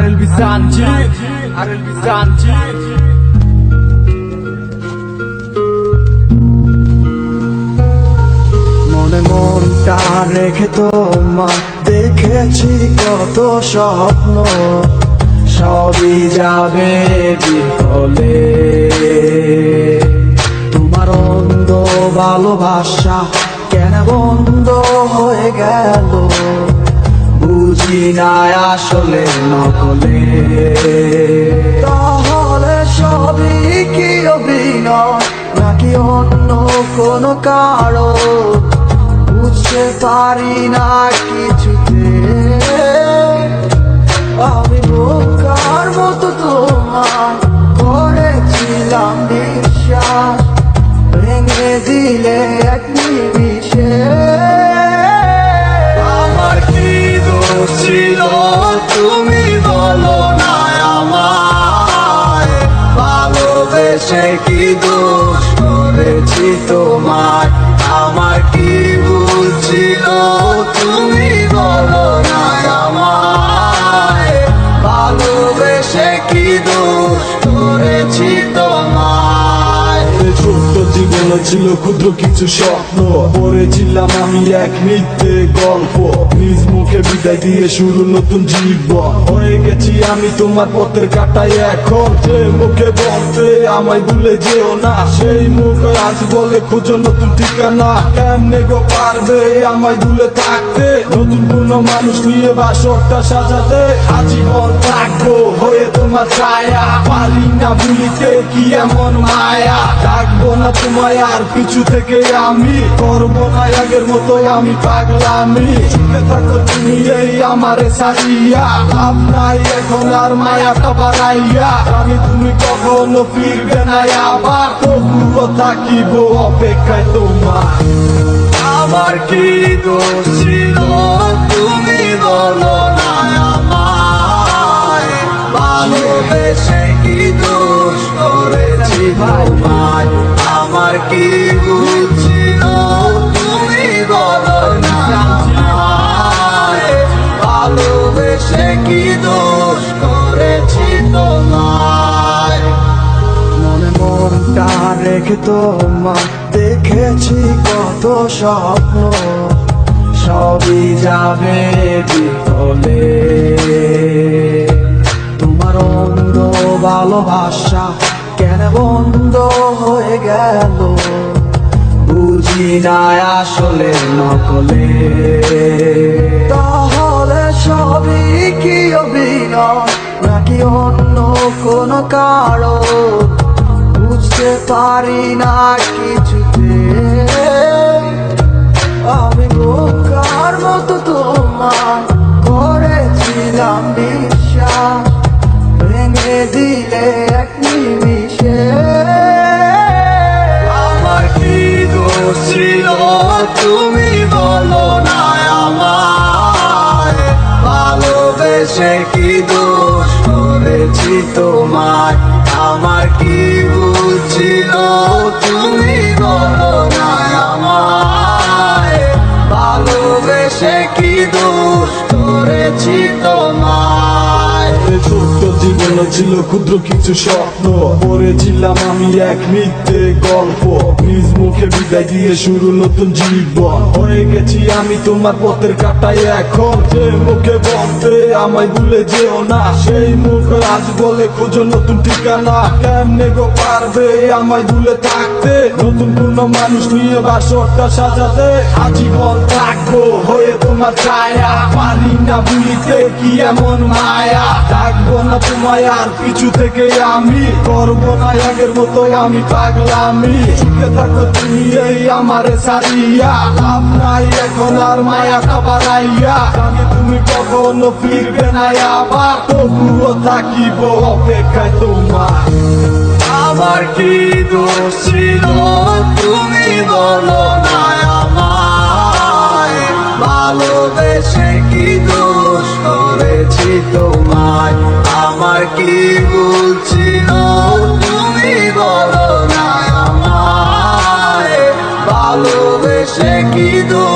RLB Sanjit, RLB Sanjit. মনে মনটা রেখে তোমার দেখেছি কত স্বপ্ন, সবই যাবে বিফলে। তোমার অন্ধ ভালোবাসা কেন বন্ধ হয়ে গেল, বুঝি না আসলে নকলে। তাহলে সবই কি অভিনয় নাকি অন্য কোনো কারণ, বুঝতে পারি না কিছুতে। আমি বোকার মতো তোমার করেছিলাম বিশ্বাস, ভেঙে দিলে এক নিমিষে। আমার কি দোষ ছিল তুমি বলো না আমায়, ভালোবেসে কি দোষ করেছি তোমায়। আমার কি ভুল ছিল তুমি বলো না আমায়, ভালোবেসে কি দোষ করেছি তোমায়। ছোট্ট জীবন ছিল ক্ষুদ্র কিছু স্বপ্ন, পড়েছিলাম আমি এক মিথ্যে গল্প। নিজ মুখে বিদায় দিয়ে শুরু নতুন জীবন, হয়ে গেছি আমি তোমার পথের কাটাই। এখন যে মুখে বলতে আমায় ভুলে যেও না, সেই মুখ আজ বলে খোঁজো নতুন ঠিকানা। কেমনে গো পারবে আমায় ভুলে থাকতে, নতুন কোনো মানুষ নিয়ে বাসরটা সাজাতে। আজীবন থাকবো হয়ে তোমার ছায়া, পারি না ভুলিতে কি এমন মায়া। ডাকবো না তোমায় আর পিছু থেকে আমি, করবো না আগের মতো আমি পাগলামি। চুপে থাকো তুমি এই আমারে সারিয়া, লাভ নাই এখন আর মায়াটা বাড়াইয়া। আমি তুমি কখনো ফিরবে না আবার, তবুও থাকিব অপেক্ষায় তোমার। আমার কি দোষ ছিল তুমি বলো না আমায়, ভালোবেসে কি দোষ করেছি তোমায়। আমার কি ভুল ছিল তুমি বলো না আমায়, ভালোবেসে কি দোষ করেছি তোমায়। মনে মনটা রেখে তোমার দেখেছি কত স্বপ্ন, সবই যাবে বিফলে। তোমার অন্ধ ভালোবাসা কেন বন্ধ হয়ে গেল, বুঝি না আসলে নকলে। তাহলে সবই কি অভিনয় নাকি অন্য কোনো কারণ, বুঝতে পারি না কিছুতে। আমি বোকার মতো তোমার করেছিলাম বিশ্বাস, ভেঙে দিলে এক নিমিষে। আমার কি দোষ ছিল তুমি বলো না আমায়, ভালোবেসে কি দোষ করেছি তোমায়। আমার কি ভুল ছিল তুমি বলো না আমায়, ভালোবেসে কি দোষ করেছি তোমায়। ছোট্ট জীবন ছিল ক্ষুদ্র কিছু স্বপ্ন, পড়েছিলাম আমি এক মিথ্যে গল্প। নিজ মুখে বিদায় দিয়ে শুরু নতুন জীবন, হয়ে গেছি আমি তোমার পথের কাটাই। এখন যে মুখে বলতে আমায় ভুলে যেও না, সেই মুখ আজ বলে খোঁজো নতুন ঠিকানা। কেমনে গো পারবে আমায় ভুলে থাকতে, নতুন কোনো মানুষ নিয়ে বাসরটা সাজাতে। আজীবন থাকবো হয়ে তোমার ছায়া, পারি না ভুলিতে কি এমন মায়া। ডাকবো না তোমায় আর পিছু থেকে আমি, করবো না আগের মতো আমি পাগলামি। চুপে থাকো তুমি এই আমারে সারিয়া, লাভ নাই এখন আর মায়াটা বাড়াইয়া। আমি তুমি কখনো ফিরবে না আবার, তবুও থাকিব অপেক্ষায় তোমার। আমার কি দোষ ছিল তুমি বলো না আমায়, ভালোবেসে কি দোষ করেছি তোমায়। আমার কি ভুল ছিল তুমি বলো না আমায়, ভালোবেসে কি দোষ